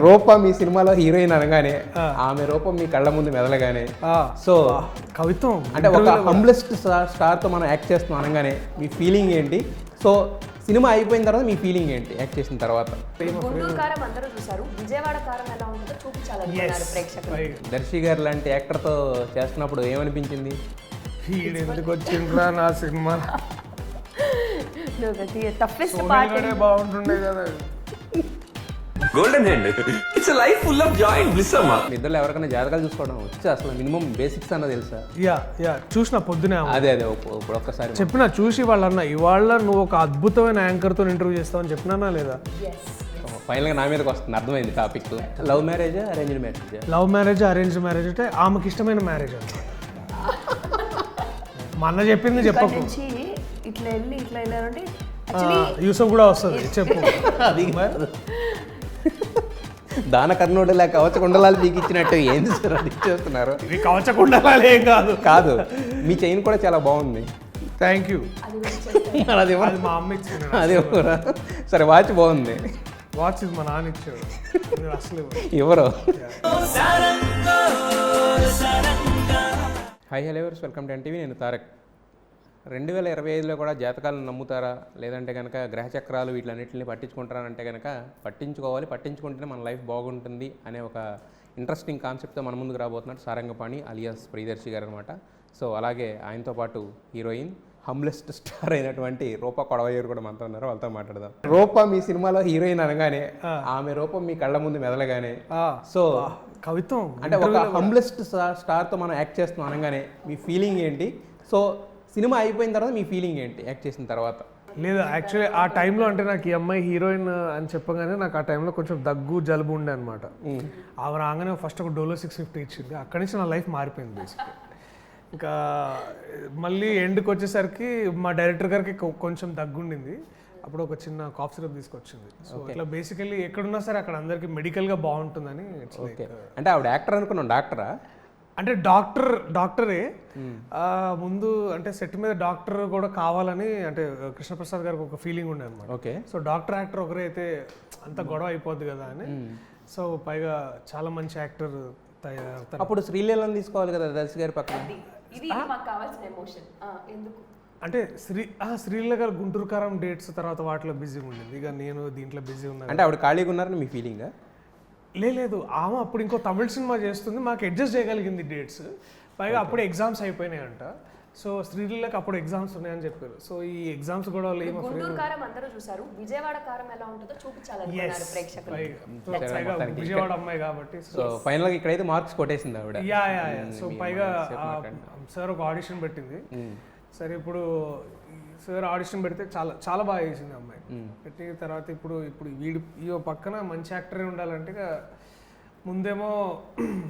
రూప మీ సినిమాలో హీరోయిన్ అనగానే ఆమె రూపం మీ కళ్ళ ముందు మెదలగానే సో కవిత్వం అంటే ఒక హంబ్లెస్ట్ స్టార్తో మనం యాక్ట్ చేస్తున్నాం అనగానే మీ ఫీలింగ్ ఏంటి? సో సినిమా అయిపోయిన తర్వాత మీ ఫీలింగ్ ఏంటి యాక్ట్ చేసిన తర్వాత? గుంటూరు కారం అందరూ చూసారు, విజయవాడ కారం ఎలా ఉంటుందో చూపించాలనుకున్నారు ప్రేక్షకులు. దర్శి గారు లాంటి యాక్టర్తో చేస్తున్నప్పుడు ఏమనిపించింది? ఎందుకు వచ్చిండ్రా నా సినిమా టఫెస్ట్ పార్ట్ బాగుంటుండే కదా. Golden hand it's life full of Joy and bliss అమ్మా. ఇద్దరు ఎవరికైనా జాతకాలు చూసుకోవడం వచ్చి అసలు మినిమం బేసిక్స్ అన్న తెలుసా? యా చూసిన పొద్దునే అదే ఇప్పుడు ఒక్కసారి చెప్పిన చూసి వాళ్ళు అన్న ఇవాళ నువ్వు ఒక అద్భుతమైన యాంకర్తో ఇంటర్వ్యూ చేస్తావని చెప్పినానా లేదా? ఫైనల్గా నా మీదకి వస్తుంది, అర్థమైంది topic. Love marriage arranged marriage? Love marriage arrange marriage అంటే ఆమెకి ఇష్టమైన మ్యారేజ్ అంటే మా అన్న చెప్పింది చెప్పకు. ఇట్లా వెళ్ళారంటే యూసఫ్ కూడా వస్తుంది చెప్పు. అది దాన కర్ణుడు లేక కవచకుండలాలు మీకు ఇచ్చినట్టు ఏంది సార్ అది చేస్తున్నారు? ఇవి కవచకుండలాలు ఏం కాదు మీ చైన్ కూడా చాలా బాగుంది. Thank you. అది మా అమ్మ ఇచ్చింది. అది సరే వాచ్ బాగుంది. వాచ్ ఇది మా నాన్న ఇచ్చాడు అసలు ఎవరు? హాయ్ హలో ఎవరు, వెల్కమ్ టు ఎన్టీవీ. నేను తారక్. 2025లో కూడా జాతకాలను నమ్ముతారా, లేదంటే కనుక గ్రహచక్రాలు వీటిలన్నింటినీ పట్టించుకుంటారా అంటే కనుక పట్టించుకోవాలి, పట్టించుకుంటేనే మన లైఫ్ బాగుంటుంది అనే ఒక ఇంట్రెస్టింగ్ కాన్సెప్ట్తో మన ముందుకు రాబోతున్నాడు సారంగపాణి అలియాస్ ప్రియదర్శి గారు అనమాట. సో అలాగే ఆయనతో పాటు హీరోయిన్ హంబ్లెస్ట్ స్టార్ అయినటువంటి రూప కొడవయ్యూరు కూడా మనతో ఉన్నారు, వాళ్ళతో మాట్లాడదాం. రూప మీ సినిమాలో హీరోయిన్ అనగానే ఆమె రూపం మీ కళ్ళ ముందు మెదలగానే సో కవిత్వం అంటే ఒక హంబ్లెస్ట్ స్టార్తో మనం యాక్ట్ చేస్తున్నాం అనగానే మీ ఫీలింగ్ ఏంటి? సో సినిమా అయిపోయిన తర్వాత మీ ఫీలింగ్ ఏంటి యాక్ట్ చేసిన తర్వాత? లేదు యాక్చువల్లీ ఆ టైంలో అంటే నాకు ఈ అమ్మాయి హీరోయిన్ అని చెప్పగానే నాకు ఆ టైంలో కొంచెం దగ్గు జలుబు ఉండే అనమాట. ఆమె రాగానే ఫస్ట్ ఒక డోలో 650 ఇచ్చింది. అక్కడి నుంచి నా లైఫ్ మారిపోయింది బేసిక్గా. ఇంకా మళ్ళీ ఎండ్కి వచ్చేసరికి మా డైరెక్టర్ గారికి కొంచెం దగ్గు ఉండింది. అప్పుడు ఒక చిన్న కాఫ్ సిరప్ తీసుకొచ్చింది. సో ఇట్లా బేసికలీ ఎక్కడున్నా సరే అక్కడ అందరికి మెడికల్గా బాగుంటుందని. అంటే ఆవిడ యాక్టర్ అనుకున్నాం, డాక్టరా? అంటే డాక్టరే ముందు అంటే సెట్ మీద డాక్టర్ కూడా కావాలని అంటే కృష్ణప్రసాద్ గారికి ఒక ఫీలింగ్ ఉండే అనమాట. ఓకే. సో డాక్టర్ యాక్టర్ ఒకరే అయితే అంత గొడవ అయిపోద్ది కదా అని. సో పైగా చాలా మంచి యాక్టర్ తయారవుతారు. అప్పుడు శ్రీలీలను తీసుకోవాలి కదా దర్శి గారి పక్కన. ఇది మాకు కావాల్సిన ఎమోషన్. ఎందుకు అంటే శ్రీలీల గారు గుంటూరు కారం డేట్స్ తర్వాత వాటిలో బిజీగా ఉండింది, ఇక నేను దీంట్లో బిజీ ఉన్నాను. అంటే ఆవిడ ఖాళీగా ఉన్నారని మీ ఫీలింగా? లేదు ఆమె అప్పుడు ఇంకో తమిళ సినిమా చేస్తుంది, మాకు అడ్జస్ట్ చేయగలిగింది డేట్స్. పైగా అప్పుడే ఎగ్జామ్స్ అయిపోయినాయంట. సో శ్రీలీలకు అప్పుడు ఎగ్జామ్స్ ఉన్నాయని చెప్పారు. సో ఈ ఎగ్జామ్స్ కూడా గుంటూరు కారం అందరూ చూసారు, విజయవాడ కారం ఎలా ఉంటుందో చూపించాలనుకున్నారు ప్రేక్షకులు. విజయవాడ అమ్మాయి కాబట్టి. సో ఫైనల్ గా ఇక్కడైతే మార్క్స్ కొట్టేసింది ఆవిడ. యా సో పైగా సార్ ఒక ఆడిషన్ పెట్టింది. సరే ఇప్పుడు సార్ ఆడిషన్ పెడితే చాలా బాగా చేసింది అమ్మాయి. పెట్టిన తర్వాత ఇప్పుడు ఈ పక్కన మంచి యాక్టరే ఉండాలంటే ముందేమో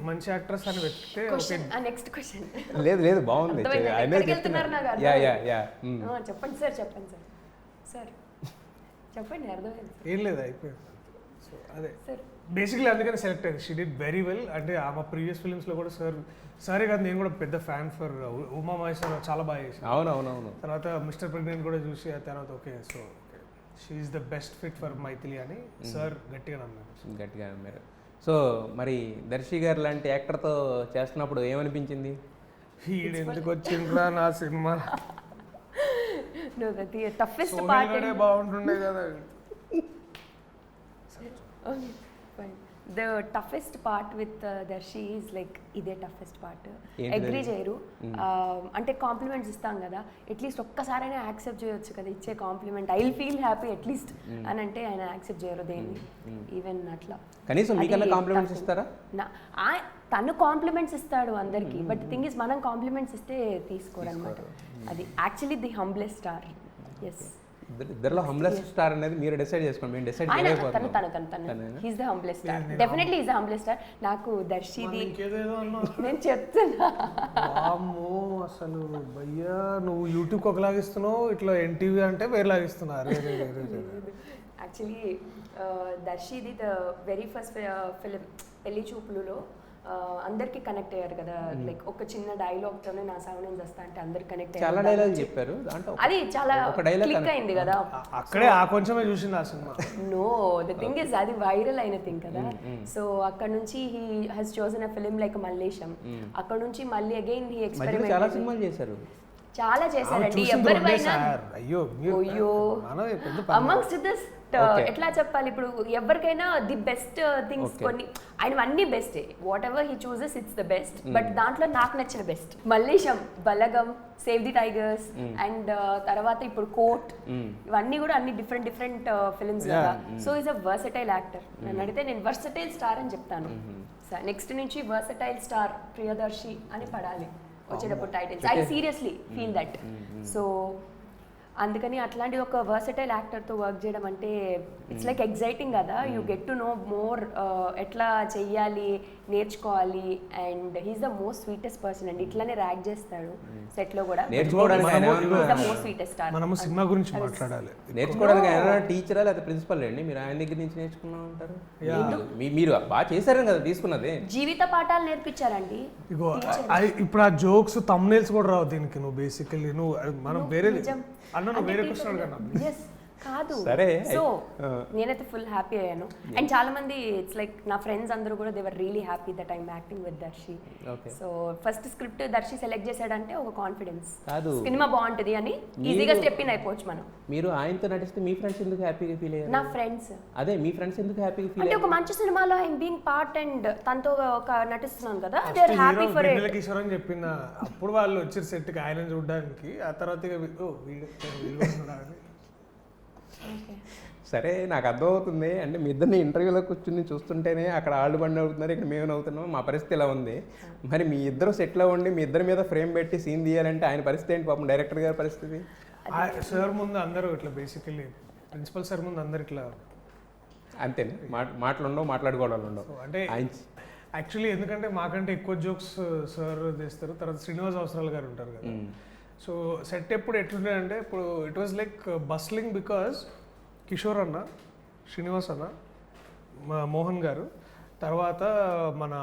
మంచి యాక్ట్రెస్ అని వెతికితే నెక్స్ట్ క్వశ్చన్ లేదు బాగుంది. చెప్పండి సార్ చెప్పండి అర్థమైంది. ఏం లేదు అయిపోయింది. సో అదే బేసిక్లీ అందుకని సెలెక్ట్ అయింది. She did very well. అంటే ఆమె ప్రీవియస్ ఫిలిమ్స్లో కూడా సరే కాదు, నేను కూడా పెద్ద ఫ్యాన్ ఫర్ ఉమా మహేశ్వర, చాలా బాగా చేసింది. అవునవునవును. తర్వాత మిస్టర్ ప్రెగ్నెంట్ కూడా చూసి ఆ తర్వాత okay so she is the best fit for Maithili అని సార్ గట్టిగా నమ్మారు. సో మరి దర్శి గారు లాంటి యాక్టర్తో చేస్తున్నప్పుడు ఏమనిపించింది? ఎందుకు వచ్చిండ్రా నా సినిమా టఫెస్ట్ పార్ట్ బాగుంటుండే కదా. The toughest part with Darsi is like ఇదే టఫెస్ట్ పార్ట్. అగ్రీ చేయరు అంటే కాంప్లిమెంట్స్ ఇస్తాం కదా, అట్లీస్ట్ ఒక్కసారైనా యాక్సెప్ట్ చేయొచ్చు కదా ఇచ్చే compliment. I feel happy at least అని అంటే ఆయన యాక్సెప్ట్ చేయరు దేన్ని. ఈవెన్ అట్లా కనీసం మీకన్నా కాంప్లిమెంట్స్ ఇస్తారా? తను కాంప్లిమెంట్స్ ఇస్తాడు అందరికి, బట్ థింగ్ ఇస్ మనం కాంప్లిమెంట్స్ ఇస్తే తీసుకోరు అనమాట. అది యాక్చువల్లీ ది హంబ్లెస్ట్ స్టార్. ఎస్, ఇద్దరిలో హంబ్లెస్ట్ స్టార్ అనేది మీరు డిసైడ్ చేసుకోండి, మేము డిసైడ్ చేయలేకపోతున్నాం. He's the humblest star, definitely he's the humblest star. నాకు దర్శిది నేను చెప్తున్నా. అసలు భయ్యా నువ్వు యూట్యూబ్ ఒకలాగిస్తున్నావు, ఇట్లా ఎన్టీవీ అంటే వేరేలాగిస్తున్నారు. యాక్చువల్లీ దర్శిది ద వెరీ ఫస్ట్ ఫిలిం పెళ్లి చూపులులో అందరికి కనెక్ట్ అయ్యారు కదా, లైక్ ఒక చిన్న డైలాగ్ తోనే నా సాగు నేను వస్తా అంటే అందరికి కనెక్ట్ చాలా అయ్యారు. డైలాగ్ చెప్పారు దాంట్లో అది చాలా ఒక dialogue క్లిక్ అయింది కదా. అక్కడే ఆ కొంచెమే చూసింది ఆ cinema. No, the thing is అది వైరల్ అయిన థింగ్ కదా. సో అక్కడ నుంచి he has chosen a film like Mallesham. అక్కడ నుంచి మళ్ళీ అగైన్ హీ మధ్యలో చాలా ఎక్స్పెరిమెంట్ సినిమాలు చేశారు. చాలా చేశారండి. చూసింది రెండే ఎవరివైనా సార్. అయ్యో మీరు అయ్యో మనమే పెద్ద అమంగ్స్ట్ దిస్ Okay. ఎట్లా చెప్పాలి, ఇప్పుడు ఎవరికైనా ది బెస్ట్ థింగ్స్ Okay. కొన్ని ఆయన అన్ని బెస్టే, what ever he chooses it's the best. But దాంట్లో నాకు నచ్చిన best Mallesham, Balagam, Save the Tigers and తర్వాత ఇప్పుడు కోర్ట్, ఇవన్నీ కూడా అన్ని డిఫరెంట్ ఫిల్మ్స్ కదా. So is a versatile actor. నన్ను అడిగితే నేను వర్సటైల్ స్టార్ అని చెప్తాను. నెక్స్ట్ నుంచి వర్సటైల్ స్టార్ ప్రియదర్శి అని పడాలి వచ్చేటప్పుడు titles. I seriously feel that. So అందుకని అట్లాంటి ఒక వర్సటైల్ యాక్టర్తో వర్క్ చేయడం అంటే ఇట్స్ లైక్ ఎగ్జైటింగ్ కదా. You get to know more ఎట్లా చెయ్యాలి, నేర్చుకోవాలి. And he's the most sweetest person అండి. ఇట్లానే ర్యాక్ చేస్తాడు సెట్లో కూడా. నేర్చుకోవడానికి ఆయన ద మోస్ట్ స్వీటెస్ట్ స్టార్. మనము సినిమా గురించి మాట్లాడాలి. నేర్చుకోవడానికి ఆయన టీచరా లేదా ప్రిన్సిపల్ అండి? మీరు ఆయన దగ్గర నుంచి నేర్చుకున్నా ఉంటారు. మీరు బాగా చేశారని కదా తీసుకున్నది. జీవిత పాఠాలు నేర్పించారండి. ఇగో ఇప్పుడు ఆ జోక్స్ తమ్నేల్స్ కూడా రావు దీనికి. నువ్వు బేసికల్లీ నువ్వు మనం వేరే అన్న నువ్వు వేరే క్వశ్చన్ అడగన్నా. Yes, కాదు. సరే. సో నేనైతే ఫుల్ హ్యాపీ అయ్యాను. అండ్ చాలా మంది ఇట్స్ లైక్ నా ఫ్రెండ్స్ అందరూ కూడా they were really happy that I'm acting with Darsi. So first script Darsi select చేశాడంటే ఒక కాన్ఫిడెన్స్, కాదు సినిమా బాగుంటది అని ఈజీగా స్టెప్ ఇన్ అయిపోవచ్చు మనం. మీరు ఆయనతో నటిస్తే మీ ఫ్రెండ్స్ ఎందుకు హ్యాపీగా ఫీల్ అయ్యారు? నా ఫ్రెండ్స్ అదే మీ ఫ్రెండ్స్ ఎందుకు హ్యాపీగా ఫీల్ అంటే అయ్యారు? ఒక మంచి సినిమాలో ఐఎమ్ బీయింగ్ పార్ట్ అండ్ తనతో ఒక నటిస్తున్నాను కదా, they are happy for it. Kishore అని చెప్పిన అప్పుడు వాళ్ళు వచ్చారు సెట్కి ఆయన చూడడానికి. ఆ తర్వాత ఇక వీడు సరే నాకు అర్థమవుతుంది. అంటే మీ ఇద్దరిని ఇంటర్వ్యూలో కూర్చుని చూస్తుంటేనే అక్కడ ఆళ్ళు బండి అవుతున్నారు, ఇక్కడ మేము అవుతున్నాం, మా పరిస్థితి ఇలా ఉంది. మరి మీ ఇద్దరు సెట్లో ఉండి మీ ఇద్దరి మీద ఫ్రేమ్ పెట్టి సీన్ తీయాలంటే ఆయన పరిస్థితి ఏంటి పాపం, డైరెక్టర్ గారి పరిస్థితి? సార్ ముందు అందరూ ఇట్లా బేసికల్లీ ప్రిన్సిపల్ సార్ ముందు అందరు ఇట్లా అంతేనా? మాటలు ఉండవు, మాట్లాడుకోవడాలు ఉండవు అంటే ఆయన. యాక్చువల్లీ ఎందుకంటే మాకంటే ఎక్కువ జోక్స్ సార్ చేస్తారు. తర్వాత శ్రీనివాస్ అవసరాలు గారు ఉంటారు కదా. సో సెట్ ఎప్పుడు ఎట్లుండే అంటే ఇప్పుడు it was like bustling because Kishore అన్న, శ్రీనివాస్ అన్న, మోహన్ గారు, తర్వాత మన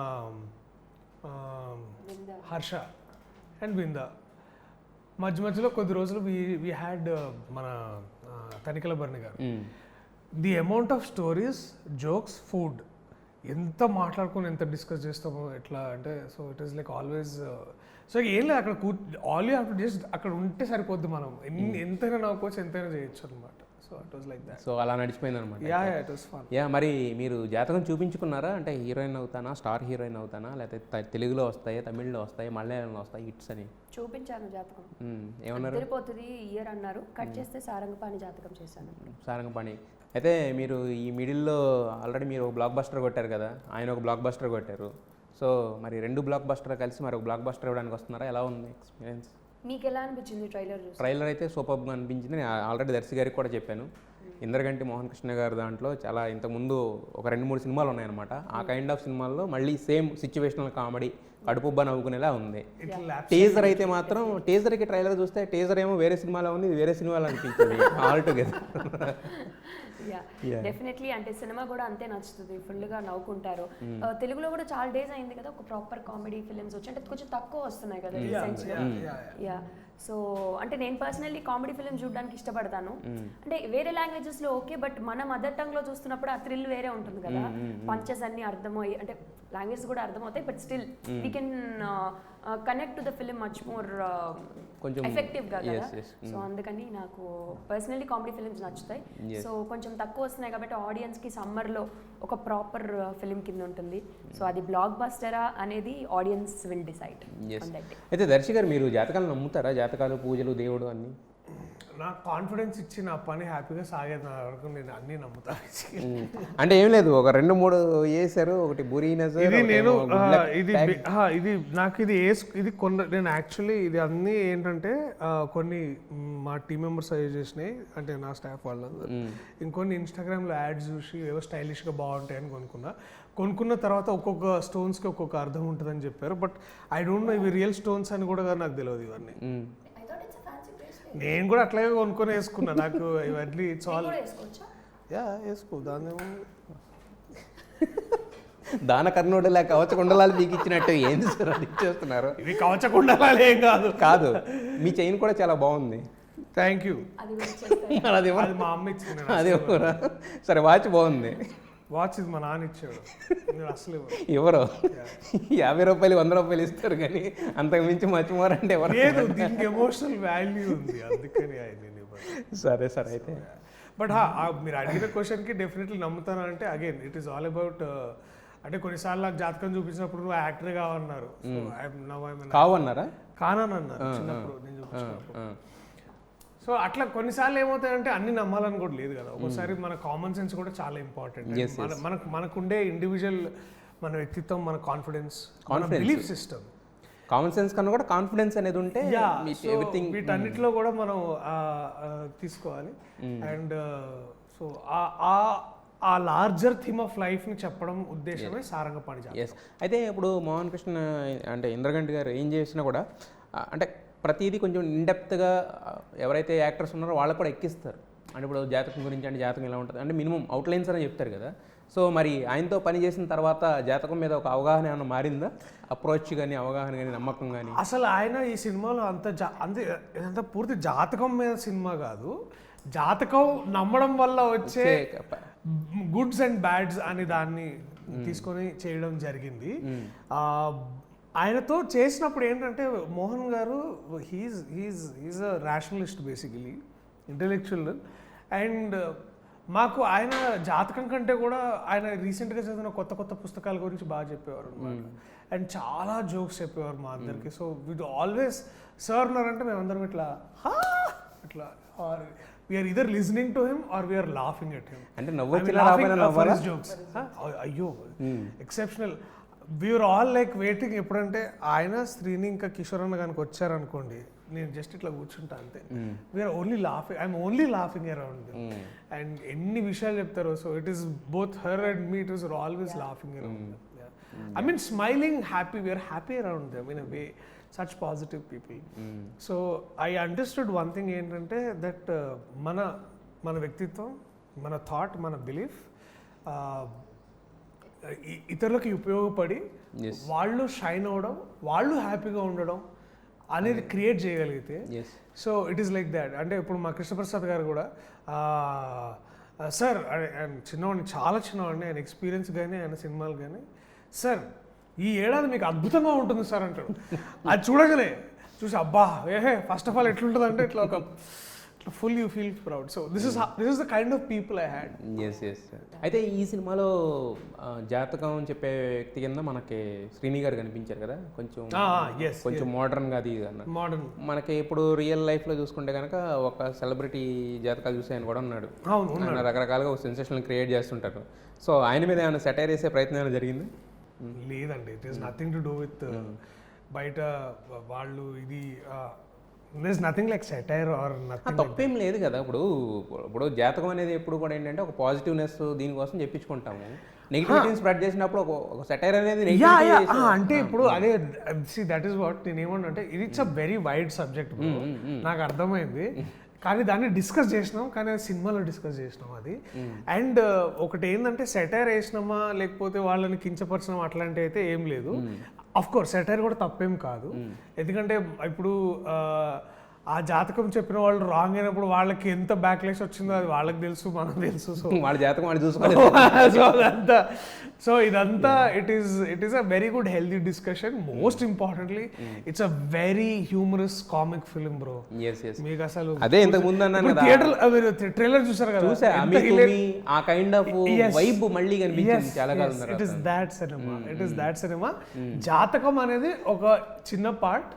హర్ష అండ్ బిందా. మధ్యలో కొద్ది రోజులు వీ హ్యాడ్ మన తనికల బర్ని గారు. The amount of stories, jokes, food ఎంత మాట్లాడుకొని ఎంత డిస్కస్ చేస్తామో ఎట్లా అంటే. So it is like always. So ఏం లేదు అక్కడ all you have to just అక్కడ ఉంటే సరిపోద్ది. మనం ఎంతైనా నవ్వుకోవచ్చు, ఎంతైనా చేయొచ్చు అనమాట. So it was like that. So అలా నడిచిపోయింది అనమాట. Yeah it was fun. Yeah మరి మీరు జాతకం చూపించుకున్నారా? అంటే హీరోయిన్ అవుతానా, స్టార్ హీరోయిన్ అవుతానా, లేకపోతే తెలుగులో వస్తాయి, తమిళ్లో వస్తాయి, మలయాళంలో వస్తాయి హిట్స్ అని చూపించాను జాతకం. ఏమన్నారు? తిరిగిపోతుంది ఇయర్ అన్నారు. కట్ చేస్తే సారంగపాణి జాతకం చేశాను. సారంగపాణి. అయితే మీరు ఈ మిడిల్లో ఆల్రెడీ మీరు ఒక బ్లాక్ బస్టర్ కొట్టారు కదా, ఆయన ఒక బ్లాక్ బస్టర్ కొట్టారు. సో మరి రెండు బ్లాక్ బస్టర్ కలిసి మరి ఒక బ్లాక్ బస్టర్ ఇవ్వడానికి వస్తున్నారా? ఎలా ఉంది ఎక్స్పీరియన్స్? మీకు ఎలా అనిపించింది ట్రైలర్ చూసి? ట్రైలర్ అయితే సూపర్గా అనిపించింది. నేను ఆల్రెడీ దర్శి గారికి కూడా చెప్పాను. ఇంద్రగంటి మోహన్ కృష్ణ గారు దాంట్లో చాలా ఇంతకుముందు ఒక 2-3 సినిమాలు ఉన్నాయన్నమాట. ఆ కైండ్ ఆఫ్ సినిమాల్లో మళ్ళీ సేమ్ సిచ్యువేషనల్ కామెడీ కడుపుబ్బ నవ్వుకునేలా ఉంది. టీజర్ అయితే మాత్రం టీజర్కి ట్రైలర్ చూస్తే టీజర్ ఏమో వేరే సినిమాలో ఉంది, ఇది వేరే సినిమాలో అనిపించింది ఆల్ టుగెదర్. డెఫినెట్లీ అంటే సినిమా కూడా అంతే నచ్చుతుంది, ఫుల్గా నవ్వుకుంటారు. తెలుగులో కూడా చాలా డేస్ అయింది కదా ఒక ప్రాపర్ కామెడీ ఫిల్మ్స్ వచ్చి, అంటే కొంచెం తక్కువ వస్తున్నాయి కదా రీసెంట్గా. యా సో అంటే నేను పర్సనల్లీ కామెడీ ఫిల్మ్ చూడడానికి ఇష్టపడతాను. అంటే వేరే లాంగ్వేజెస్లో ఓకే, బట్ మన మదర్ టంగ్లో చూస్తున్నప్పుడు ఆ థ్రిల్ వేరే ఉంటుంది కదా. పంచెస్ అన్ని అర్థమయ్యి అంటే లాంగ్వేజ్ కూడా అర్థమవుతాయి, but still we can connect to the film much more కొంచెం ఎఫెక్టివ్గా కదా. సో అందుకని నాకు పర్సనల్లీ కామెడీ ఫిల్మ్స్ నచ్చుతాయి. సో కొంచెం తక్కువ వస్తున్నాయి కాబట్టి ఆడియన్స్కి సమ్మర్లో ఒక ప్రాపర్ ఫిల్మ్ కింద ఉంటుంది. సో అది బ్లాక్ బస్టరా అనేది ఆడియన్స్ విల్ డిసైడ్. అయితే దర్శి గారు మీరు జాతకాలు నమ్ముతారా? జాతకాలు, పూజలు, దేవుడు అన్నీ? నాకు కాన్ఫిడెన్స్ ఇచ్చి నా పని హ్యాపీగా సాగేది. నా వరకు నేను అన్నీ నమ్ముతాను. అంటే ఏం లేదు, ఒక 2-3 వేసారు, ఒకటి బురీనెస్. ఇది నేను ఇది నాకు ఇది కొన్ని నేను యాక్చువల్లీ ఇది అన్నీ ఏంటంటే కొన్ని మా టీం మెంబర్స్ సజెస్ట్ చేసినాయి, అంటే నా స్టాఫ్ వాళ్ళందరూ. ఇంకొన్ని ఇన్స్టాగ్రామ్లో యాడ్స్ చూసి ఏవో స్టైలిష్గా బాగుంటాయని కొనుక్కున్న తర్వాత ఒక్కొక్క స్టోన్స్కి ఒక్కొక్క అర్థం ఉంటుందని చెప్పారు. బట్ ఐ డోంట్ నో ఇవి రియల్ స్టోన్స్ అని కూడా నాకు తెలియదు ఇవన్నీ. నేను కూడా అట్లాగే కొనుక్కొని వేసుకున్నా. నాకు ఇవన్నీ ఇట్స్ ఆల్ యా వేసుకో దాన్ని దాన కర్ణుడు లేక కవచకుండలాలు మీకు ఇచ్చినట్టు ఏంది సార్ అది ఇచ్చేస్తున్నారు? ఇవి కవచకుండా ఏం కాదు. కాదు, మీ చైన్ కూడా చాలా బాగుంది. Thank you. అది కూడా ఇచ్చేస్తాను. మరి అది అది మా అమ్మ ఇచ్చింది. అది ఎవరా? సరే, వాచ్ బాగుంది. వాచ్ ఇది మా నాన్న ఇచ్చాడు. నేను అసలు ఎవరు 50 రూపాయలు 100 రూపాయలు ఇస్తారు కానీ అంతకు మించి మర్చిపోరంటే ఎవరు? లేదు, దీనికి ఎమోషనల్ వాల్యూ ఉంది, అందుకని నేను ఇవ్వను. సరే సార్, అయితే బట్ మీరు అడిగిన క్వశ్చన్కి డెఫినెట్లీ నమ్ముతాను అంటే again it is all about అంటే కొన్నిసార్లు నాకు జాతకం చూపించినప్పుడు నువ్వు యాక్టర్ కావన్నారు, కావన్నారా? కానన్నారు చిన్నప్పుడు నేను చూపించినప్పుడు. సో అట్లా కొన్నిసార్లు ఏమవుతాయంటే అన్ని నమ్మాలని కూడా లేదు కదా, ఒకసారి మన కామన్ సెన్స్ కూడా చాలా ఇంపార్టెంట్. మనకుండే ఇండివిజువల్ మన వ్యక్తిత్వం, మన confidence, belief system. Common sense కన్నా కూడా కాన్ఫిడెన్స్ అనేది ఉంటే ఎవ్రీథింగ్ వీటన్నిటిలో కూడా మనం తీసుకోవాలి. అండ్ సో ఆ లార్జర్ థీమ్ ఆఫ్ లైఫ్ని చెప్పడం ఉద్దేశమే సారంగపాణి జాతకం. ఎస్. అయితే ఇప్పుడు మోహన్ కృష్ణ అంటే ఇంద్రగంటి గారు ఏం చేసినా కూడా అంటే ప్రతిదీ కొంచెం ఇన్డెప్త్గా ఎవరైతే యాక్టర్స్ ఉన్నారో వాళ్ళకు కూడా ఎక్కిస్తారు. అంటే ఇప్పుడు జాతకం గురించి అంటే జాతకం ఎలా ఉంటుంది అంటే మినిమం అవుట్లైన్స్ అని చెప్తారు కదా. సో మరి ఆయనతో పని చేసిన తర్వాత జాతకం మీద ఒక అవగాహన ఏమైనా మారిందా? అప్రోచ్ కానీ, అవగాహన కానీ, నమ్మకం కానీ? అసలు ఆయన ఈ సినిమాలో అంత పూర్తి జాతకం మీద సినిమా కాదు, జాతకం నమ్మడం వల్ల వచ్చే గుడ్స్ అండ్ బ్యాడ్స్ అని దాన్ని తీసుకొని చేయడం జరిగింది. ఆయనతో చేసినప్పుడు ఏంటంటే Mohan garu he is a rationalist, basically intellectual. And మాకు ఆయన జాతకం కంటే కూడా ఆయన రీసెంట్గా చదివిన కొత్త పుస్తకాల గురించి బాగా చెప్పేవారు అనమాట. అండ్ చాలా జోక్స్ చెప్పేవారు మా అందరికి. సో వీడు ఆల్వేస్ సార్ ఉన్నారంటే మేమందరం ఇట్లా or we are either listening to him or we are laughing at him. అంటే జోక్స్ అయ్యో exceptional. We are all like waiting ఎప్పుడంటే ఆయన, శ్రీని, ఇంకా కిషోర్ అన్న కనుక వచ్చారనుకోండి, నేను జస్ట్ ఇట్లా కూర్చుంటా అంతే. We are only laughing, I'm only laughing around. And ఎన్ని విషయాలు చెప్తారో. So it is both her and me, it is always laughing around. I mean smiling, happy, we are happy around them in a way. Such positive people. So I understood one thing ఏంటంటే that మన వ్యక్తిత్వం, మన thought, మన belief ఇతరులకి ఉపయోగపడి వాళ్ళు shine అవ్వడం, వాళ్ళు హ్యాపీగా ఉండడం అనేది క్రియేట్ చేయగలిగితే, so it is like that. అంటే ఇప్పుడు మా కృష్ణప్రసాద్ గారు కూడా సార్ చిన్నవాడిని, చాలా చిన్నవాడిని, ఆయన ఎక్స్పీరియన్స్ కానీ ఆయన సినిమాలు కానీ, సార్ ఈ ఏడాది మీకు అద్భుతంగా ఉంటుంది సార్ అంటాడు. అది చూడగలే చూసి అబ్బా ఫస్ట్ ఆఫ్ ఆల్ ఎట్లుంటుంది అంటే ఇట్లా ఒక full you feel proud. So this is the kind of people I had. Yes. అయితే ఈ సినిమాలో జాతకం చెప్పే వ్యక్తి కింద మనకి శ్రీని గారు కనిపించారు కదా, కొంచెం మోడర్న్గా అది మోడర్న్. మనకి ఇప్పుడు రియల్ లైఫ్లో చూసుకుంటే కనుక ఒక సెలబ్రిటీ జాతకాలు చూసి ఆయన కూడా ఉన్నాడు. ఆయన రకరకాలుగా ఒక సెన్సేషన్ క్రియేట్ చేస్తుంటారు. సో ఆయన మీద ఏమైనా సెటైర్ వేసే ప్రయత్నం ఏమైనా జరిగింది? లేదండి, it is nothing to do with బయట వాళ్ళు ఇది. there's nothing like satire or nothing. తప్పేం లేదు కదా. ఇప్పుడు జాతకం అనేది ఎప్పుడు కూడా ఏంటంటే ఒక పాజిటివ్నెస్ దీనికోసం చెప్పించుకుంటాము. నెగిటివిటీని స్ప్రెడ్ చేసినప్పుడు ఒక సెటైర్ అనేది అంటే ఇప్పుడు అదే దట్ ఈస్ వాట్ నేను ఏమన్నా it's a very wide subject నాకు అర్థమైంది. కానీ దాన్ని డిస్కస్ చేసినాం, కానీ సినిమాలో డిస్కస్ చేసినాం అది. అండ్ ఒకటి ఏంటంటే సెటైర్ వేసినామా లేకపోతే వాళ్ళని కించపరిచినామా అట్లాంటివి అయితే ఏం లేదు. అఫ్ కోర్స్ సెటైర్ కూడా తప్పేం కాదు, ఎందుకంటే ఇప్పుడు ఆ జాతకం చెప్పిన వాళ్ళు రాంగ్ అయినప్పుడు వాళ్ళకి ఎంత బ్యాక్లాష్ వచ్చిందో అది వాళ్ళకి తెలుసు, మనకు తెలుసు. సో వాళ్ళ జాతకం వాళ్ళు చూసుకోవాలి. సో ఇదంతా it is a very good healthy discussion. Most importantly it's a very humorous comic film bro. మీకు అసలు అదే ఇంతకు ముందు అన్నాను కదా, థియేటర్ ట్రైలర్ చూసారు కదా, ఆ కైండ్ ఆఫ్ వైబ్ మళ్ళీ కనిపించింది చాలా కాలం తర్వాత. It is that cinema. జాతకం అనేది ఒక చిన్న part,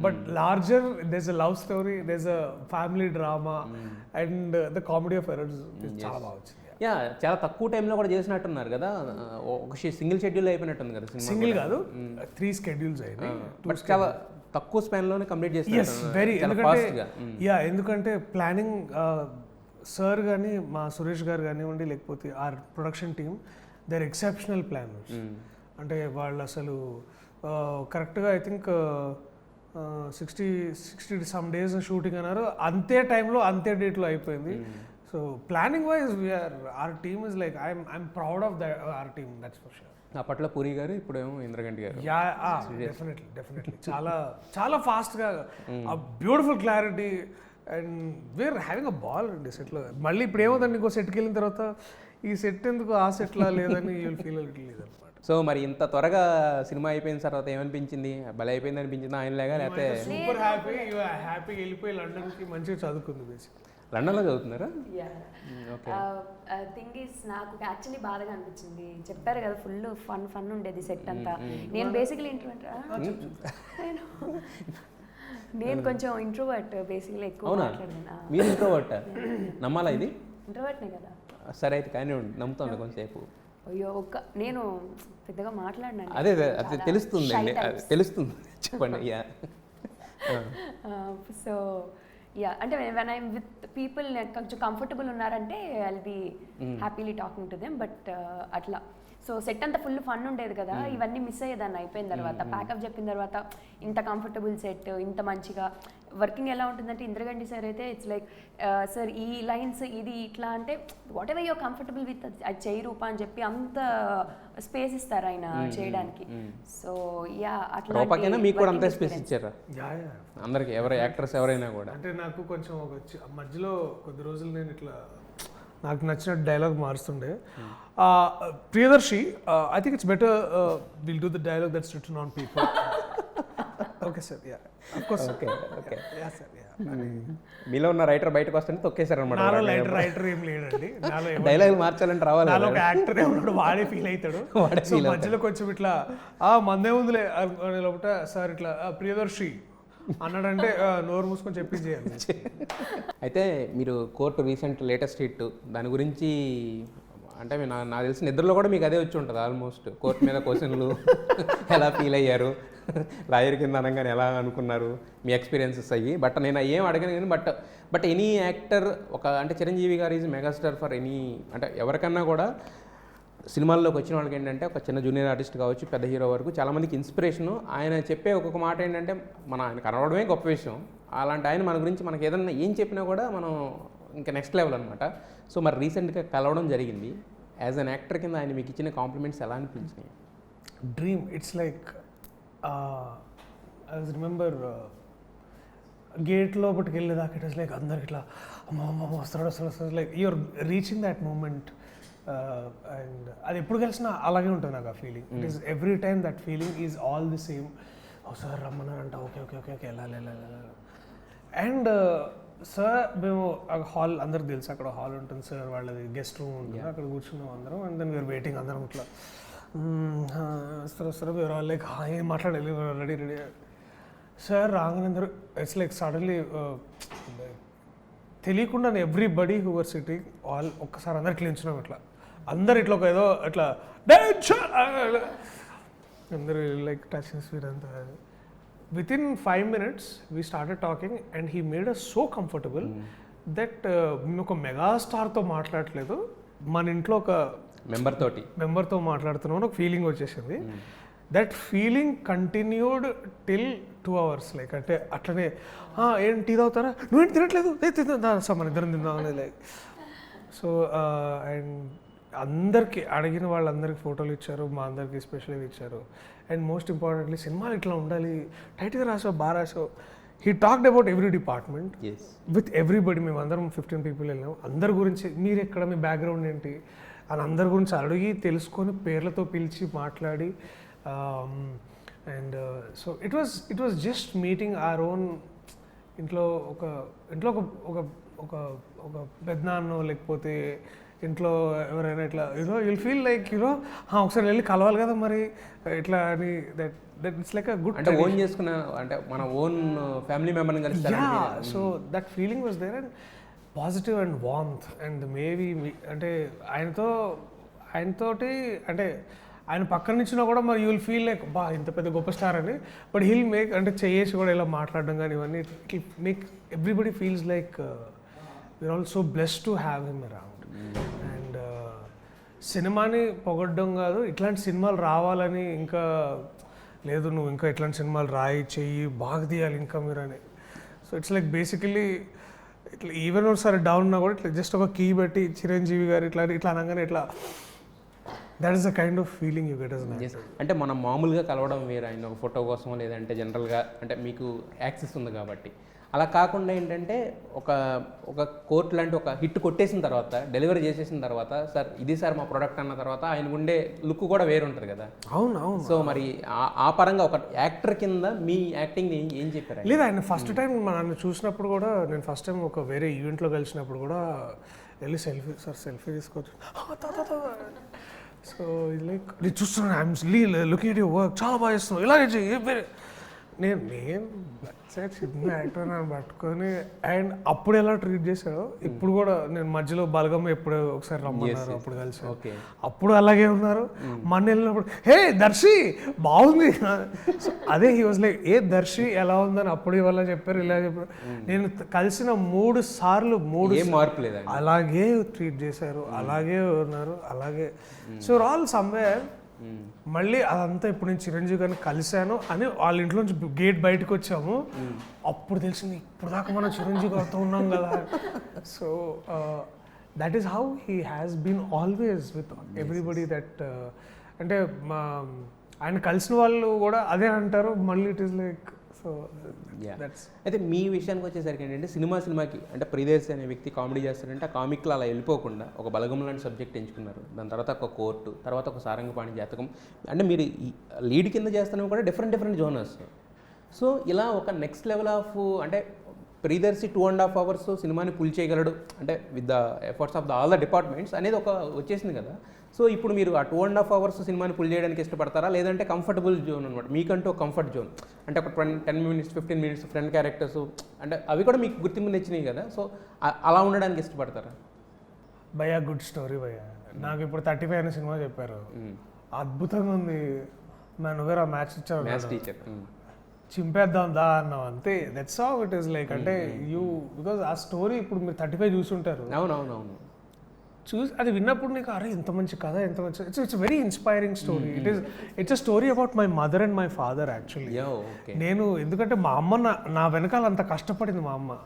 but larger there's a love story, there's a family drama and the comedy of errors చాలా బాగా వచ్చింది. చాలా తక్కువ టైంలో కూడా చేసినట్టున్నారు కదా, ఒక సింగిల్ షెడ్యూల్ అయిపోయినట్టుంది కదా సినిమా. సింగిల్ కాదు 3 schedules అయినాయి, బట్ చాలా తక్కువ స్పాన్ లోనే కంప్లీట్ చేస్తారు. ఎందుకంటే ప్లానింగ్ సార్ కానీ మా సురేష్ గారు కానివ్వండి లేకపోతే or production team, they are exceptional planners. అంటే వాళ్ళు అసలు కరెక్ట్గా I think 60 some days shooting అన్నారు, అంతే టైంలో అంతే డేట్లో అయిపోయింది. So planning wise our team is like I'm proud of our team, that's for sure. అప్పట్లో పూరి గారు, ఇప్పుడేమో ఇంద్రగంటి గారు. యా డెఫినెట్లీ చాలా చాలా ఫాస్ట్గా beautiful clarity and we're having a ball అండి సెట్లో. మళ్ళీ ఇప్పుడు ఏమవుతుంది, ఇంకో సెట్కి వెళ్ళిన తర్వాత ఈ సెట్ ఎందుకు ఆ సెట్లా లేదని యూల్ ఫీల్ లేదనమాట. సో మరి ఇంత త్వరగా సినిమా అయిపోయిన తర్వాత ఏమనిపించింది? భలే అయిపోయింది అనిపించిందా ఆయనలాగా, లేకపోతే? సూపర్ హ్యాపీగా వెళ్ళిపోయి లండన్కి మంచిగా చదువుకుంది బేసిక్. లండన్లో చదువుతున్నారా? థింగ్ ఈస్ నాకు యాక్చువల్లీ బాధగా అనిపించింది. చెప్పారు కదా ఫుల్ ఫన్ ఉండేది సెట్ అంతా. నేను బేసిక్లీ నేను కొంచెం ఇంట్రోవర్ట్ బేసిక్లీ, ఎక్కువ మాట్లాడను. మీరు ఇంట్రోవర్ట్? నమ్మాలా ఇది? ఇంట్రోవర్ట్నే కదా. సరే అయితే కానీ నమ్ముతాను కొంచెంసేపు. అయ్యో నేను పెద్దగా మాట్లాడినా. అదే తెలుస్తుంది అండి, తెలుస్తుంది, చెప్పండి. యా సో యా అంటే వెన్ ఐమ్ విత్ పీపుల్ కొంచెం కంఫర్టబుల్ ఉన్నారంటే I'll be happily talking to them. But అట్లా సో సెట్ అంతా ఫుల్ ఫన్ ఉండేది కదా, ఇవన్నీ మిస్ అయ్యేదాన్ని అయిపోయిన తర్వాత. ప్యాకప్ చెప్పిన తర్వాత ఇంత కంఫర్టబుల్ సెట్, ఇంత మంచిగా వర్కింగ్ ఎలా ఉంటుందంటే, ఇంద్రగంటి సార్ అయితే ఇట్స్ లైక్ సార్ ఈ లైన్స్ ఇది ఇట్లా అంటే whatever you're comfortable with అది చేయి రూపా అని చెప్పి అంత స్పేస్ ఇస్తారు ఆయన చేయడానికి. సో యా అట్లా రూపాకైనా మీకు కూడా అంత స్పేస్ ఇచ్చారా అందరికి? ఎవరు యాక్టర్స్ ఎవరైనా కూడా? అంటే నాకు కొంచెం ఒక మధ్యలో కొద్ది రోజులు నేను ఇట్లా నాకు నచ్చిన డైలాగ్ మారుస్తుండే. Priyadarshi, I think it's better will do the dialogue that's written on paper. Okay sir, yeah of course. Okay yeah sir, yeah. మీలో ఉన్న రైటర్ బయటకు వస్తే తొక్కేశారు అనమాట. నాలో రైటర్ ఏం లేడండి, నాలో డైలాగ్ మార్చాలంటే రావాలి. నాలో ఒక యాక్టర్ ఏమన్నాడు, వాడే ఫీల్ అవుతాడు. సో మధ్యలో కొంచెం ఇట్లా మందే ఉందిలే లోపల సార్ ఇట్లా ప్రియదర్శి అన్నాడంటే నోరు మూసుకొని చెప్పించేయాలి. అయితే మీరు కోర్టు రీసెంట్ లేటెస్ట్ హిట్ దాని గురించి అంటే నాకు తెలిసి నిద్రలో కూడా మీకు అదే వచ్చి ఉంటుంది ఆల్మోస్ట్. కోర్టు మీద క్వశ్చన్లు ఎలా ఫీల్ అయ్యారు, లాయర్ కింద అనగానే ఎలా అనుకున్నారు, మీ ఎక్స్పీరియన్సెస్ అయ్యి. బట్ నేను ఏం అడగను కానీ బట్ ఎనీ యాక్టర్ ఒక అంటే చిరంజీవి గారు ఈజ్ మెగాస్టార్ ఫర్ ఎనీ అంటే ఎవరికన్నా కూడా సినిమాల్లోకి వచ్చిన వాళ్ళకి ఏంటంటే ఒక చిన్న జూనియర్ ఆర్టిస్ట్ కావచ్చు పెద్ద హీరో వరకు చాలామందికి ఇన్స్పిరేషను. ఆయన చెప్పే ఒక్కొక్క మాట ఏంటంటే ఆయన కనబడమే గొప్ప విషయం. అలాంటి ఆయన మన గురించి మనకి ఏదన్నా ఏం చెప్పినా కూడా మనం ఇంకా నెక్స్ట్ లెవెల్ అనమాట. సో మరి రీసెంట్గా కలవడం జరిగింది. యాజ్ అన్ యాక్టర్ కింద ఆయన మీకు ఇచ్చిన కాంప్లిమెంట్స్ ఎలా అనిపించినాయి? Dream, it's like I remember gate లోపలికి వెళ్ళేదాకా ఇట్ వాస్ లైక్ అందరికి ఇట్లా అమ్మ వస్తాడు like you're reaching that moment. And అది ఎప్పుడు కలిసినా అలాగే ఉంటుంది నాకు ఆ feeling. It is every time that feeling is all the same. Sir రమ్మన్నారంట, ఓకే ఓకే ఓకే ఓకే వెళ్ళాలి. అండ్ సార్ మేము హాల్ అందరికి తెలుసు, అక్కడ హాల్ ఉంటుంది సార్ వాళ్ళది, గెస్ట్ రూమ్ ఉంటుంది, అక్కడ కూర్చున్నాం అందరం. అండ్ దెన్ వీఆర్ వెయిటింగ్ అందరం ఇట్లా వస్తారు వీఆర్ ఆల్ లైక్ ఏం మాట్లాడాలి, రెడీ సార్ రాగానే అందరూ ఇట్స్ లైక్ సడన్లీ తెలియకుండా everybody who were sitting all ఒక్కసారి అందరు ఇట్లా నించున్నాం. ఇట్లా అందరు ఇట్లా ఒక ఏదో ఇట్లా అందరూ లైక్ టచింగ్ స్వీట్ అంతా. Within 5 minutes we started talking and he made us so comfortable that మేము ఒక మెగాస్టార్తో మాట్లాడట్లేదు, మన ఇంట్లో ఒక మెంబర్తో మాట్లాడుతున్నాం ఒక ఫీలింగ్ వచ్చేసింది. That feeling continued till 2 hours. Like అంటే అట్లనే ఏంటి టీ తాగుతారా, నువ్వేంటి తినట్లేదు, సార్ మన ఇద్దరం తిందామని లైక్. సో అండ్ అందరికి అడిగిన వాళ్ళందరికీ ఫోటోలు ఇచ్చారు, మా అందరికి స్పెషల్గా ఇచ్చారు. అండ్ మోస్ట్ ఇంపార్టెంట్లీ సినిమాలు ఇట్లా ఉండాలి, టైట్గా రాసావు, బాగా రాసావు. He talked about every department with everybody. మేము అందరం 15 people వెళ్ళాము. అందరి గురించి మీరు ఎక్కడ, మీ బ్యాక్గ్రౌండ్ ఏంటి అని అందరి గురించి అడిగి తెలుసుకొని పేర్లతో పిలిచి మాట్లాడి. And so it was just meeting our own. ఇంట్లో ఒక ఒక పెద్దనాన్నో లేకపోతే ఇంట్లో ఎవరైనా ఇట్లా యుల్ ఫీల్ లైక్ ఒకసారి వెళ్ళి కలవాలి కదా మరి ఇట్లా అని. That it's like a good అంటే ఓన్ చేసుకున్న అంటే మన ఓన్ ఫ్యామిలీ మెంబర్ని కలిసి. So that feeling was there and positive and warmth. And maybe అంటే ఆయనతోటి అంటే ఆయన పక్కన నుంచినా కూడా మరి యూ విల్ ఫీల్ లైక్ ఇంత పెద్ద గొప్ప స్టార్ అని. బట్ హీల్ మేక్ అంటే చేసి కూడా ఇలా మాట్లాడడం కానీ ఇవన్నీ it make everybody feels like we are all so blessed to have him around. అండ్ సినిమాని పొగడ్డం కాదు, ఇట్లాంటి సినిమాలు రావాలని, ఇంకా లేదు నువ్వు ఇంకా ఇట్లాంటి సినిమాలు రాయి చెయ్యి బాగా తీయాలి ఇంకా మీరు అని. సో ఇట్స్ లైక్ బేసికలీ ఇట్లా ఈవెన్ ఒకసారి డౌన్ ఉన్నా కూడా ఇట్లా జస్ట్ ఒక కీ పెట్టి చిరంజీవి గారు ఇట్లా అనగానే ఇట్లా that is the kind of feeling you get as an Yes. అంటే మనం మామూలుగా కలవడం వేరు, ఆయన ఒక ఫోటో కోసం లేదంటే జనరల్గా అంటే మీకు యాక్సెస్ ఉంది కాబట్టి. అలా కాకుండా ఏంటంటే ఒక కోర్ట్ లాంటి ఒక హిట్ కొట్టేసిన తర్వాత, డెలివరీ చేసేసిన తర్వాత, సార్ ఇది సార్ మా ప్రోడక్ట్ అన్న తర్వాత ఆయన ఉండే లుక్ కూడా వేరు ఉంటుంది కదా. అవును అవును. సో మరి ఆ పరంగా ఒక యాక్టర్ కింద మీ యాక్టింగ్ని ఏం చెప్పారు? లేదు, ఆయన ఫస్ట్ టైం నన్ను చూసినప్పుడు కూడా, నేను ఫస్ట్ టైం ఒక వేరే ఈవెంట్లో కలిసినప్పుడు కూడా వెళ్ళి సెల్ఫీ తీసుకోవచ్చు. సో ఇది లైక్ నేను చూస్తున్నాను, I'm looking at your work, చాలా బాగా చేస్తున్నావు, ఇలాగే చెయ్యి. నేను చిన్న యాక్టర్ నన్ను పట్టుకొని అండ్ అప్పుడు ఎలా ట్రీట్ చేశాడో ఇప్పుడు కూడా, నేను మధ్యలో బలగమ్మ ఎప్పుడు ఒకసారి రమ్మన్నారు, అప్పుడు కలిసి అప్పుడు అలాగే ఉన్నారు. మన వెళ్ళినప్పుడు హే దర్శి బాగుంది, సో అదే he was like a Darshi ఎలా ఉందని అప్పుడు ఇవాళ చెప్పారు, ఇలా చెప్పారు. నేను కలిసిన 3 సార్లు మార్పు లేదా అలాగే ట్రీట్ చేశారు, అలాగే ఉన్నారు, అలాగే. సో ఆల్ సమ్వేర్ మళ్ళీ అదంతా ఇప్పుడు నేను చిరంజీవి గారిని కలిశాను అని వాళ్ళ ఇంట్లోంచి గేట్ బయటకు వచ్చాము, అప్పుడు తెలిసింది ఇప్పుడు దాకా మనం చిరంజీవి గారితో ఉన్నాం కదా. So that is how he has been always with everybody. That అంటే ఆయన కలిసిన వాళ్ళు కూడా అదే అంటారు మళ్ళీ. ఇట్ ఈస్ లైక్ సో అయితే మీ విషయానికి వచ్చేసరికి ఏంటంటే సినిమాకి అంటే ప్రియదర్శి అనే వ్యక్తి కామెడీ చేస్తారంటే ఆ కామిక్లో అలా వెళ్ళిపోకుండా ఒక బలగం లాంటి సబ్జెక్ట్ ఎంచుకున్నారు, దాని తర్వాత ఒక కోర్టు, తర్వాత ఒక సారంగపాణి జాతకం, అంటే మీరు లీడ్ కింద చేస్తున్నవి కూడా డిఫరెంట్ జోనర్స్. సో ఇలా ఒక నెక్స్ట్ లెవెల్ ఆఫ్ అంటే ప్రియదర్శి 2.5 hours సినిమాని పుల్ చేయగలడు అంటే with the efforts of all the departments అనేది ఒక వచ్చేసింది కదా. సో ఇప్పుడు మీరు ఆ 2.5 hours సినిమాని పుల్ చేయడానికి ఇష్టపడతారా, లేదంటే కంఫర్టబుల్ జోన్ అనమాట మీకంటూ ఒక కంఫర్ట్ జోన్, అంటే ఒక 10 minutes 15 minutes ఫ్రెండ్ క్యారెక్టర్స్ అంటే అవి కూడా మీకు గుర్తింపు నచ్చినాయి కదా. సో అలా ఉండడానికి ఇష్టపడతారా? భయ్యా గుడ్ స్టోరీ భయ్యా. నాకు ఇప్పుడు 35 అనే సినిమా చెప్పారు, అద్భుతంగా ఉంది, నువ్వే ఆ మ్యాథ్స్ టీచర్ చింపేద్దాం దా అన్నావు అంతే. That's how it is like. అంటే బికాజ్ ఆ స్టోరీ ఇప్పుడు మీరు 35 చూసుంటారు, అవునవునవును, చూసి అది విన్నప్పుడు నీకు అరే ఎంత మంచి కథ, ఎంత మంచి, it's very inspiring story. It's a story about my mother and my father actually. నేను ఎందుకంటే మా అమ్మ నా వెనకాల అంత కష్టపడింది. మా అమ్మ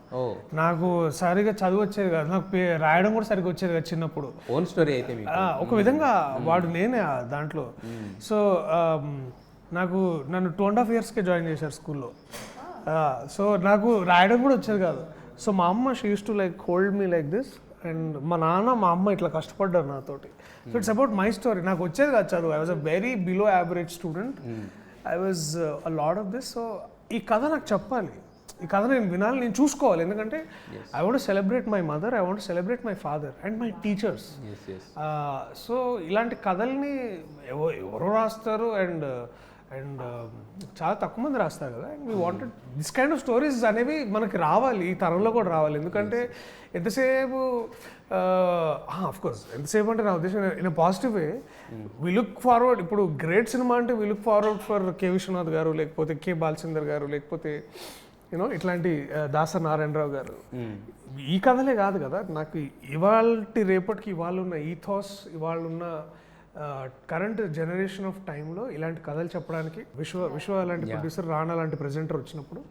నాకు సరిగా చదువు వచ్చేది కాదు, నాకు రాయడం కూడా సరిగ్గా వచ్చేది కాదు చిన్నప్పుడు. ఓన్ స్టోరీ అయితే ఒక విధంగా వాడు నేనే దాంట్లో. సో నన్ను 2.5 yearsకే జాయిన్ చేశారు స్కూల్లో. సో నాకు రాయడం కూడా వచ్చేది కాదు. సో మా అమ్మ she use to like hold me like this, and మా నాన్న మా అమ్మ ఇట్లా కష్టపడ్డారు నాతోటి. So it's about my story. నాకు వచ్చేది కాదు చదువు, I was a very below average student, I was a lot of this. So ఈ కథ నాకు చెప్పాలి, ఈ కథ నేను వినాలి, నేను చూసుకోవాలి, ఎందుకంటే I want celebrate my mother, I want celebrate my father and my teachers. So ఇలాంటి కథల్ని ఎవరో రాస్తారు అండ్ చాలా తక్కువ మంది రాస్తారు కదా. And we wanted this kind of stories అనేవి మనకి రావాలి, ఈ తరంలో కూడా రావాలి. ఎందుకంటే ఎంతసేపు అఫ్కోర్స్ ఎంతసేపు అంటే నా ఉద్దేశం in positive way we look forward. ఇప్పుడు గ్రేట్ సినిమా అంటే we look forward for K Viswanath గారు, లేకపోతే కె బాలచందర్ గారు, లేకపోతే యూనో ఇట్లాంటి దాసరి నారాయణరావు గారు. ఈ కథలే కాదు కదా నాకు ఇవాళ రేపటికి ఇవాళ ఉన్న ఈథాస్, ఇవాళ ఉన్న కరెంట్ జనరేషన్ ఆఫ్ టైంలో ఇలాంటి కథలు చెప్పడానికి విశ్వ లాంటి ప్రొడ్యూసర్, రాణా లాంటి ప్రెజెంటర్ వచ్చినప్పుడు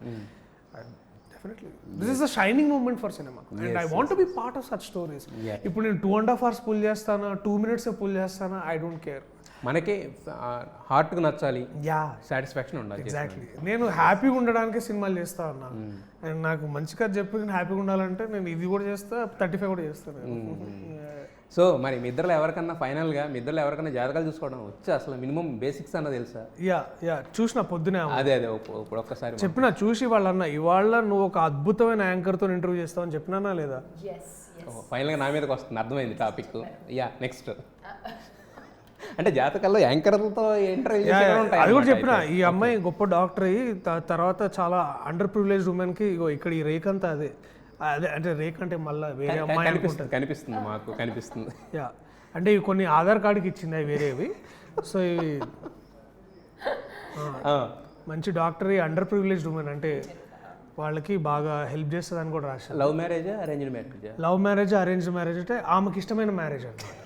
definitely this is the shining moment for cinema and I want be part of such stories. ఇప్పుడు నేను 2.5 hours పుల్ చేస్తానా, 2 minutes పుల్ చేస్తానా, ఐ డోంట్ కేర్. మనకి హార్ట్కి నచ్చాలి, సాటిస్ఫాక్షన్ ఉండాలి. ఎగ్జాక్ట్లీ. నేను హ్యాపీగా ఉండడానికి సినిమాలు చేస్తా ఉన్నా, అండ్ నాకు మంచిగా చెప్పి నేను హ్యాపీగా ఉండాలంటే నేను ఇది కూడా చేస్తా, 35 కూడా చేస్తాను. సో మరి మీ ఇద్దరు ఎవరికన్నా ఫైనల్గా మీ ఇద్దరు ఎవరికన్నా జాతకాలు చూసుకోవడం వచ్చా, అసలు మినిమం బేసిక్స్ అన్న తెలుసా? యా చూసిన పొద్దునే అదే ఇప్పుడు ఒక్కసారి చెప్పిన చూసి వాళ్ళు అన్న ఇవాళ నువ్వు ఒక అద్భుతమైన యాంకర్తో ఇంటర్వ్యూ చేస్తావని చెప్పినా లేదా? ఫైనల్గా నా మీదకి వస్తుంది, అర్థమైంది టాపిక్. నెక్స్ట్ అంటే జాతకాల్లో యాంకర్లతో ఇంటర్వ్యూ అది కూడా చెప్పిన. ఈ అమ్మాయి గొప్ప డాక్టర్ అయ్యి తర్వాత చాలా అండర్ ప్రివిలేజ్డ్ ఉమెన్కి ఇగో ఇక్కడ ఈ రేక్ అంతా అదే అంటే రేక్ అంటే మళ్ళీ వేరే అమ్మాయి కనిపిస్తుంది, మాకు కనిపిస్తుంది. యా అంటే ఇవి కొన్ని ఆధార్ కార్డుకి ఇచ్చింది అవి వేరేవి. సో ఇవి మంచి డాక్టర్ అండర్ ప్రివిలేజ్డ్ ఉమెన్ అంటే వాళ్ళకి బాగా హెల్ప్ చేస్తుందని కూడా రాశారు. Love marriage arranged marriage? Love marriage arranged marriage అంటే ఆమెకి ఇష్టమైన మ్యారేజ్ అన్నమాట.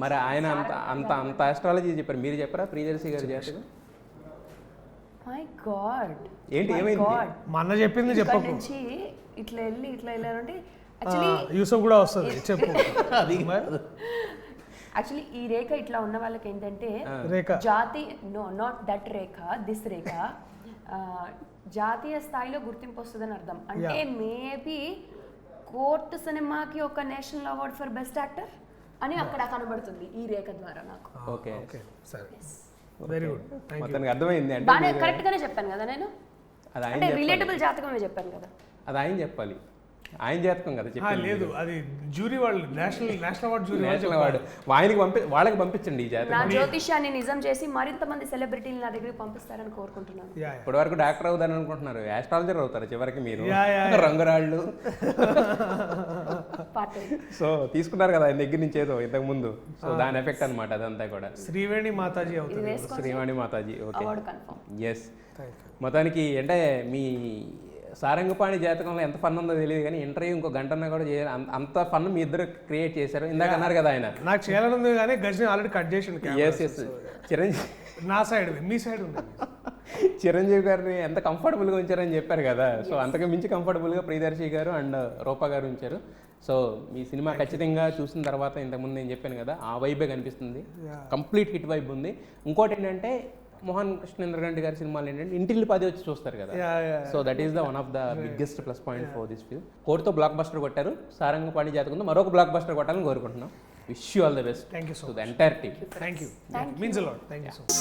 మరి ఆయన అంత ఆస్ట్రాలజీ చెప్పారు, మీరు చెప్పారా ప్రియదర్శి గారు జాతకం? మై గాడ్ ఏంటి ఏమైంది? మా అన్న చెప్పింది చెప్పకు. నుంచి ఇట్లా వెళ్ళారంటే యూసఫ్ కూడా వస్తుంది చెప్పు. యాక్చువల్లీ ఈ రేఖ ఇట్లా ఉన్న వాళ్ళకి ఏంటంటే రేఖ జాతి no not that Rekha this Rekha జాతీయ స్థాయిలో గుర్తింపు వస్తుందని అర్థం. అంటే మేబీ కోర్ట్ సినిమాకి ఒక national award for best actor అని అక్కడ కనబడుతుంది ఈ రేఖ ద్వారా నాకు. ఓకే ఓకే సరే వెరీ గుడ్. మొత్తానికి అర్థమైంది అంటే బాగా కరెక్ట్ గానే చెప్పాను కదా నేను, అది ఆయన అంటే రిలేటబుల్ జాతకమే చెప్పాను కదా. అది ఆయన చెప్పాలి, ఆయన జాతకం కదా చెప్పి. లేదు అది జ్యూరీ వాళ్ళు national award jury national award వాళ్ళకి పంపించండి ఈ నా జాతకం. జ్యోతిష్యాన్ని నిజం చేసి మరింత మంది సెలబ్రిటీలు నా దగ్గరికి పంపిస్తారని కోరుకుంటున్నాను. ఇప్పటి వరకు డాక్టర్ అవుతారని అనుకుంటున్నారు, ఆస్ట్రాలజర్ అవుతారు చివరికి మీరు. Yeah. రంగురాళ్ళు పార్ట్ సో తీసుకున్నారు కదా ఆయన దగ్గర నుంచి ఏదో ఇంతకు ముందు, సో దాని ఎఫెక్ట్ అనమాట అదంతా కూడా. శ్రీవేణి మాతాజీ ఇది అవుతుంది. వేసుకొని Srivani Mataji. Okay award confirm. Yes. మొత్తానికి అంటే మీ సారంగపాణి జాతకంలో ఎంత ఫన్ ఉందో తెలియదు కానీ ఇంటర్వ్యూ ఇంకో గంటన్నా కూడా చేయాలి, అంత ఫన్ మీ ఇద్దరు క్రియేట్ చేశారు. ఇందాక అన్నారు కదా ఆయన నాకు చేయాలని ఉంది కానీ గజని ఆల్రెడీ కట్ చేసిండు. Yes yes. చిరంజీవి నా సైడ్ మీ సైడ్ ఉంది. చిరంజీవి గారిని ఎంత కంఫర్టబుల్గా ఉంచారని చెప్పారు కదా, సో అంతకు మించి కంఫర్టబుల్గా ప్రియదర్శి గారు అండ్ రూపా గారు ఉంచారు. సో మీ సినిమా ఖచ్చితంగా చూసిన తర్వాత ఇంతకుముందు నేను చెప్పాను కదా ఆ వైబే కనిపిస్తుంది, కంప్లీట్ హిట్ వైబ్ ఉంది. ఇంకోటి ఏంటంటే మోహన్ కృష్ణేంద్ర రెడ్డి గారి సినిమాలు ఏంటంటే ఇంటిల్లి 10 వచ్చి చూస్తారు కదా, so that is the one of the biggest plus point for this film. కోర్టుతో బ్లాక్ బస్టర్ కొట్టారు, సారంగపాణి జాతకంతో మరొక బ్లాక్ బస్టర్ కొట్టాలని కోరుకుంటున్నాం. Wish you all the best. Thank you so to the entire team. Thank you. Means a lot. Thank you so much.